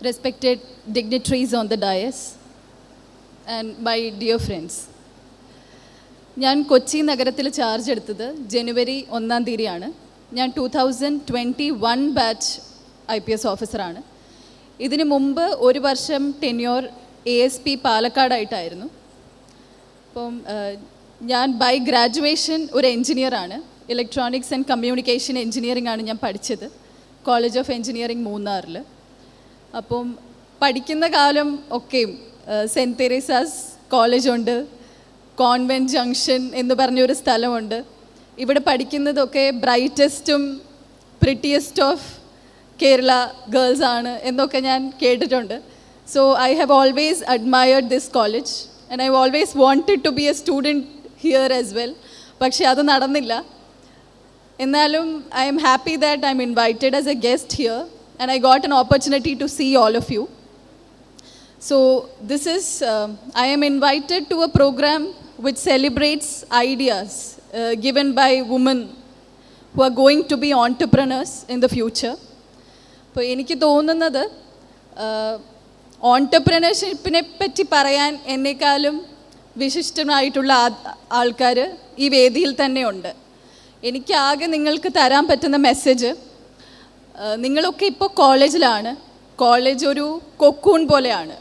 respected dignitaries on the dais, and my dear friends. ഞാൻ കൊച്ചി നഗരത്തിൽ charge എടുത്തത് ജനുവരി 1-ാം തീയതിയാണ്. ഞാൻ 2021 ബാച്ച് IPS ഓഫീസറാണ്. ഇതിനു മുമ്പ് ഒരു വർഷം ടെന്യൂർ ASP പാലക്കാടായിട്ടായിരുന്നു. അപ്പം ഞാൻ ബൈ ഗ്രാജുവേഷൻ ഒരു എൻജിനീയറാണ്. ഇലക്ട്രോണിക്സ് ആൻഡ് കമ്മ്യൂണിക്കേഷൻ എൻജിനീയറിംഗ് ആണ് ഞാൻ പഠിച്ചത് കോളേജ് ഓഫ് എൻജിനീയറിംഗ് മൂന്നാറിൽ. അപ്പം പഠിക്കുന്ന കാലം ഒക്കെയും സെൻറ്റ് തെരേസാസ് കോളേജുണ്ട്, കോൺവെൻറ്റ് ജംഗ്ഷൻ എന്ന് പറഞ്ഞൊരു സ്ഥലമുണ്ട്. ഇവിടെ പഠിക്കുന്നതൊക്കെ ബ്രൈറ്റസ്റ്റും പ്രിറ്റിയസ്റ്റ് ഓഫ് കേരള ഗേൾസ് ആണ് എന്നൊക്കെ ഞാൻ കേട്ടിട്ടുണ്ട്. So I have always admired this college and I always wanted to be a student here as well. പക്ഷേ അത് നടന്നില്ല. എന്നാലും I'm happy that I'm invited as a guest here and I got an opportunity to see all of you. So this is, I am invited to a program which celebrates ideas given by women who are going to be entrepreneurs in the future. അപ്പോൾ എനിക്ക് തോന്നുന്നത് ഓൺടർപ്രണർഷിപ്പിനെ പറ്റി പറയാൻ എന്നെക്കാളും വിശിഷ്ടമായിട്ടുള്ള ആൾക്കാർ ഈ വേദിയിൽ തന്നെയുണ്ട്. എനിക്ക് ആകെ നിങ്ങൾക്ക് തരാൻ പറ്റുന്ന മെസ്സേജ്, നിങ്ങളൊക്കെ ഇപ്പോൾ കോളേജിലാണ്. കോളേജ് ഒരു കൊക്കൂൺ പോലെയാണ്,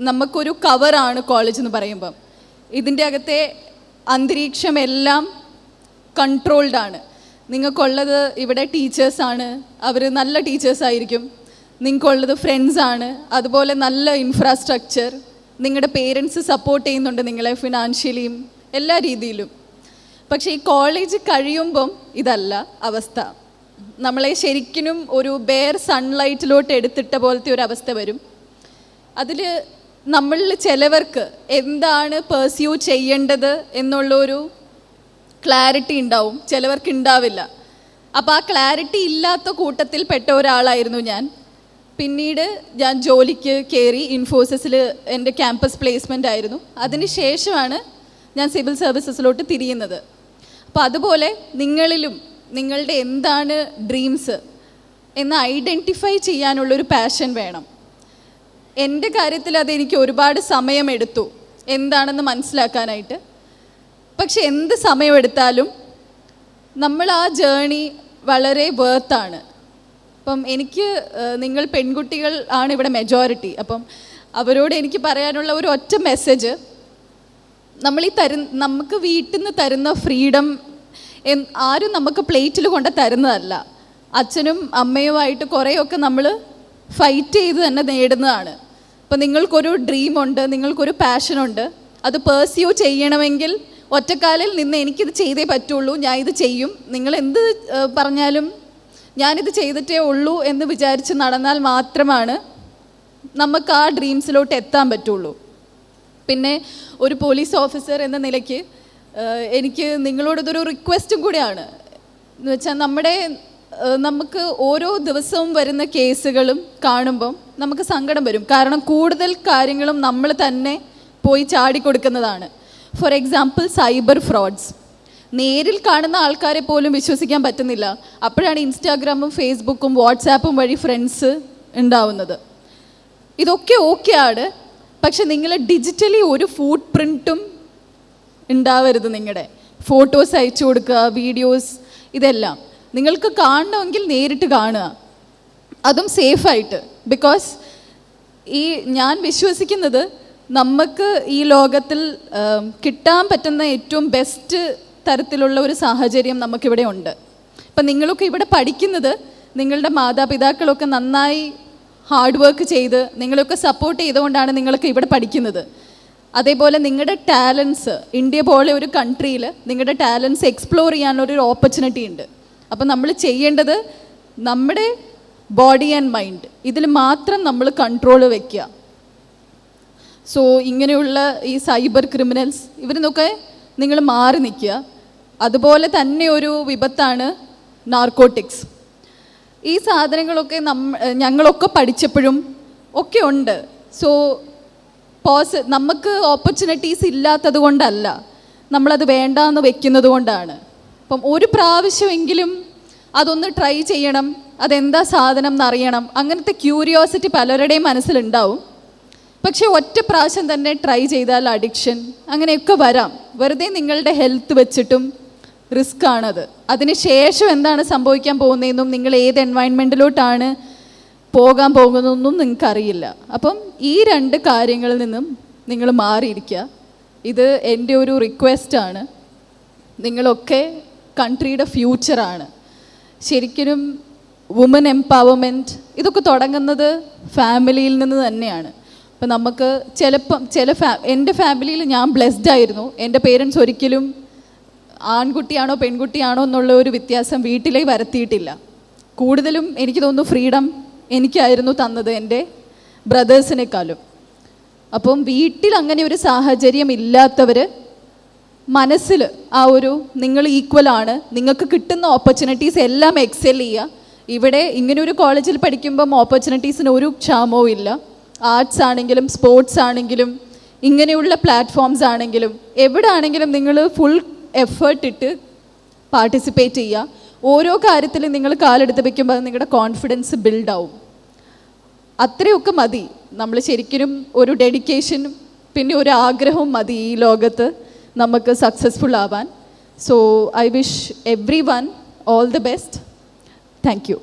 നമുക്കൊരു കവറാണ് കോളേജ് എന്ന് പറയുമ്പം. ഇതിൻ്റെ അകത്തെ അന്തരീക്ഷമെല്ലാം കൺട്രോൾഡാണ്. നിങ്ങൾക്കുള്ളത് ഇവിടെ ടീച്ചേഴ്സാണ്, അവർ നല്ല ടീച്ചേഴ്സായിരിക്കും. നിങ്ങൾക്കുള്ളത് ഫ്രണ്ട്സാണ്, അതുപോലെ നല്ല ഇൻഫ്രാസ്ട്രക്ചർ, നിങ്ങളുടെ പേരൻസ് സപ്പോർട്ട് ചെയ്യുന്നുണ്ട് നിങ്ങളെ ഫിനാൻഷ്യലിയും എല്ലാ രീതിയിലും. പക്ഷേ ഈ കോളേജ് കഴിയുമ്പം ഇതല്ല അവസ്ഥ. നമ്മളെ ശരിക്കും ഒരു ബെയർ സൺലൈറ്റിലോട്ട് എടുത്തിട്ട പോലത്തെ ഒരു അവസ്ഥ വരും. അതിൽ നമ്മളിൽ ചിലവർക്ക് എന്താണ് പെർസ്യൂ ചെയ്യേണ്ടത് എന്നുള്ളൊരു ക്ലാരിറ്റി ഉണ്ടാവും, ചിലവർക്ക് ഉണ്ടാവില്ല. അപ്പോൾ ആ ക്ലാരിറ്റി ഇല്ലാത്ത കൂട്ടത്തിൽ പെട്ട ഒരാളായിരുന്നു ഞാൻ. പിന്നീട് ഞാൻ ജോലിക്ക് കയറി. ഇൻഫോസിസിൽ എൻ്റെ ക്യാമ്പസ് പ്ലേസ്മെൻ്റ് ആയിരുന്നു. അതിന് ശേഷമാണ് ഞാൻ സിവിൽ സർവീസസിലോട്ട് തിരിയുന്നത്. അപ്പോൾ അതുപോലെ നിങ്ങളിലും നിങ്ങളുടെ എന്താണ് ഡ്രീംസ് എന്ന് ഐഡൻറ്റിഫൈ ചെയ്യാനുള്ളൊരു പാഷൻ വേണം. എൻ്റെ കാര്യത്തിൽ അതെനിക്ക് ഒരുപാട് സമയമെടുത്തു എന്താണെന്ന് മനസ്സിലാക്കാനായിട്ട്. പക്ഷെ എന്ത് സമയമെടുത്താലും നമ്മൾ ആ ജേണി വളരെ വേർത്താണ്. അപ്പം എനിക്ക് നിങ്ങൾ പെൺകുട്ടികൾ ആണ് ഇവിടെ മെജോറിറ്റി. അപ്പം അവരോട് എനിക്ക് പറയാനുള്ള ഒരു ഒറ്റ മെസ്സേജ്, നമുക്ക് വീട്ടിൽ നിന്ന് തരുന്ന ഫ്രീഡം ആരും നമുക്ക് പ്ലേറ്റിൽ കൊണ്ട് തരുന്നതല്ല. അച്ഛനും അമ്മയുമായിട്ട് കുറേയൊക്കെ നമ്മൾ ഫൈറ്റ് ചെയ്ത് തന്നെ നേടുന്നതാണ്. അപ്പോൾ നിങ്ങൾക്കൊരു ഡ്രീമുണ്ട്, നിങ്ങൾക്കൊരു പാഷനുണ്ട്. അത് പേഴ്സ്യൂ ചെയ്യണമെങ്കിൽ ഒറ്റക്കാലിൽ നിന്ന് എനിക്കിത് ചെയ്തേ പറ്റുള്ളൂ, ഞാൻ ഇത് ചെയ്യും, നിങ്ങൾ എന്ത് പറഞ്ഞാലും ഞാനിത് ചെയ്തിട്ടേ ഉള്ളൂ എന്ന് വിചാരിച്ച് നടന്നാൽ മാത്രമാണ് നമുക്ക് ആ ഡ്രീംസിലോട്ട് എത്താൻ പറ്റുള്ളൂ. പിന്നെ ഒരു പോലീസ് ഓഫീസർ എന്ന നിലയ്ക്ക് എനിക്ക് നിങ്ങളോടൊരു റിക്വസ്റ്റും കൂടിയാണ്. എന്ന് വെച്ചാൽ നമുക്ക് ഓരോ ദിവസവും വരുന്ന കേസുകളും കാണുമ്പം നമുക്ക് സങ്കടം വരും. കാരണം കൂടുതൽ കാര്യങ്ങളും നമ്മൾ തന്നെ പോയി ചാടിക്കൊടുക്കുന്നതാണ്. For example cyber frauds. നേരിൽ കാണുന്ന ആൾക്കാരെ പോലും വിശ്വസിക്കാൻ പറ്റുന്നില്ല. അപ്പോഴാണ് ഇൻസ്റ്റാഗ്രാമും ഫേസ്ബുക്കും വാട്സാപ്പും വഴി ഫ്രണ്ട്സ് ഉണ്ടാവുന്നത്. ഇതൊക്കെ ഓക്കെയാണ്, പക്ഷെ നിങ്ങൾ ഡിജിറ്റലി ഒരു ഫുട് പ്രിൻറ്റും ഉണ്ടാവരുത്. നിങ്ങളുടെ ഫോട്ടോസ് അയച്ചു കൊടുക്കുക, വീഡിയോസ്, ഇതെല്ലാം നിങ്ങൾക്ക് കാണണമെങ്കിൽ നേരിട്ട് കാണുക, അതും സേഫായിട്ട്. ബിക്കോസ് ഞാൻ വിശ്വസിക്കുന്നത് നമുക്ക് ഈ ലോകത്തിൽ കിട്ടാൻ പറ്റുന്ന ഏറ്റവും ബെസ്റ്റ് തരത്തിലുള്ള ഒരു സാഹചര്യം നമുക്കിവിടെ ഉണ്ട്. ഇപ്പം നിങ്ങളൊക്കെ ഇവിടെ പഠിക്കുന്നത് നിങ്ങളുടെ മാതാപിതാക്കളൊക്കെ നന്നായി ഹാർഡ് വർക്ക് ചെയ്ത് നിങ്ങളൊക്കെ സപ്പോർട്ട് ചെയ്തുകൊണ്ടാണ് നിങ്ങളൊക്കെ ഇവിടെ പഠിക്കുന്നത്. അതേപോലെ നിങ്ങളുടെ ടാലൻസ്, ഇന്ത്യ പോലെ ഒരു കൺട്രിയിൽ നിങ്ങളുടെ ടാലൻസ് എക്സ്പ്ലോർ ചെയ്യാനുള്ളൊരു ഓപ്പർച്യൂണിറ്റി ഉണ്ട്. അപ്പം നമ്മൾ ചെയ്യേണ്ടത് നമ്മുടെ ബോഡി ആൻഡ് മൈൻഡ് ഇതിൽ മാത്രം നമ്മൾ കൺട്രോൾ വയ്ക്കുക. സോ ഇങ്ങനെയുള്ള ഈ സൈബർ ക്രിമിനൽസ് ഇവരിന്നൊക്കെ നിങ്ങൾ മാറി നിൽക്കുക. അതുപോലെ തന്നെ ഒരു വിപത്താണ് നാർക്കോട്ടിക്സ്. ഈ സാധനങ്ങളൊക്കെ ഞങ്ങളൊക്കെ പഠിച്ചപ്പോഴും ഒക്കെ ഉണ്ട്. സോ നമുക്ക് ഓപ്പർച്യൂണിറ്റീസ് ഇല്ലാത്തത് കൊണ്ടല്ല, നമ്മളത് വേണ്ടാന്ന് വെക്കുന്നത് കൊണ്ടാണ്. അപ്പം ഒരു പ്രാവശ്യമെങ്കിലും അതൊന്ന് ട്രൈ ചെയ്യണം, അതെന്താ സാധനം എന്നറിയണം, അങ്ങനത്തെ ക്യൂരിയോസിറ്റി പലരുടെയും മനസ്സിലുണ്ടാവും. പക്ഷേ ഒറ്റ പ്രാവശ്യം തന്നെ ട്രൈ ചെയ്താൽ അഡിക്ഷൻ അങ്ങനെയൊക്കെ വരാം. വെറുതെ നിങ്ങളുടെ ഹെൽത്ത് വെച്ചിട്ടും റിസ്ക് ആണത്. അതിന് ശേഷം എന്താണ് സംഭവിക്കാൻ പോകുന്നതെന്നും നിങ്ങൾ ഏത് എൻവയൺമെൻറ്റിലോട്ടാണ് പോകാൻ പോകുന്നതെന്നും നിങ്ങൾക്കറിയില്ല. അപ്പം ഈ 2 കാര്യങ്ങളിൽ നിന്നും നിങ്ങൾ മാറിയിരിക്കുക. ഇത് എൻ്റെ ഒരു റിക്വസ്റ്റാണ്. നിങ്ങളൊക്കെ കൺട്രിയുടെ ഫ്യൂച്ചറാണ്. ശരിക്കും വുമൻ എംപവർമെൻറ്റ് ഇതൊക്കെ തുടങ്ങുന്നത് ഫാമിലിയിൽ നിന്ന് തന്നെയാണ്. അപ്പം നമുക്ക് ചിലപ്പം എൻ്റെ ഫാമിലിയിൽ ഞാൻ ബ്ലെസ്ഡ് ആയിരുന്നു. എൻ്റെ പേരൻസ് ഒരിക്കലും ആൺകുട്ടിയാണോ പെൺകുട്ടിയാണോ എന്നുള്ള ഒരു വ്യത്യാസം വീട്ടിലേക്ക് വരുത്തിയിട്ടില്ല. കൂടുതലും എനിക്ക് തോന്നുന്നു ഫ്രീഡം എനിക്കായിരുന്നു തന്നത് എൻ്റെ ബ്രദേഴ്സിനേക്കാളും. അപ്പം വീട്ടിൽ അങ്ങനെ ഒരു സാഹചര്യം ഇല്ലാത്തവർ മനസ്സിൽ ആ ഒരു നിങ്ങൾ ഈക്വലാണ്, നിങ്ങൾക്ക് കിട്ടുന്ന ഓപ്പർച്യൂണിറ്റീസ് എല്ലാം എക്സെൽ ചെയ്യുക. ഇവിടെ ഇങ്ങനെ ഒരു കോളേജിൽ പഠിക്കുമ്പം ഓപ്പർച്യൂണിറ്റീസിന് ഒരു ക്ഷാമവും ഇല്ല. ആർട്സ് ആണെങ്കിലും സ്പോർട്സ് ആണെങ്കിലും ഇങ്ങനെയുള്ള പ്ലാറ്റ്ഫോംസ് ആണെങ്കിലും എവിടെ ആണെങ്കിലും നിങ്ങൾ ഫുൾ എഫേർട്ട് ഇട്ട് പാർട്ടിസിപ്പേറ്റ് ചെയ്യുക. ഓരോ കാര്യത്തിലും നിങ്ങൾ കാലെടുത്ത് വയ്ക്കുമ്പോൾ അത് നിങ്ങളുടെ കോൺഫിഡൻസ് ബിൽഡാവും. അത്രയൊക്കെ മതി. നമ്മൾ ശരിക്കും ഒരു ഡെഡിക്കേഷനും പിന്നെ ഒരു ആഗ്രഹവും മതി ഈ ലോകത്ത് നമുക്ക് സക്സസ്ഫുൾ ആവാൻ. So I wish every one all the best. Thank you.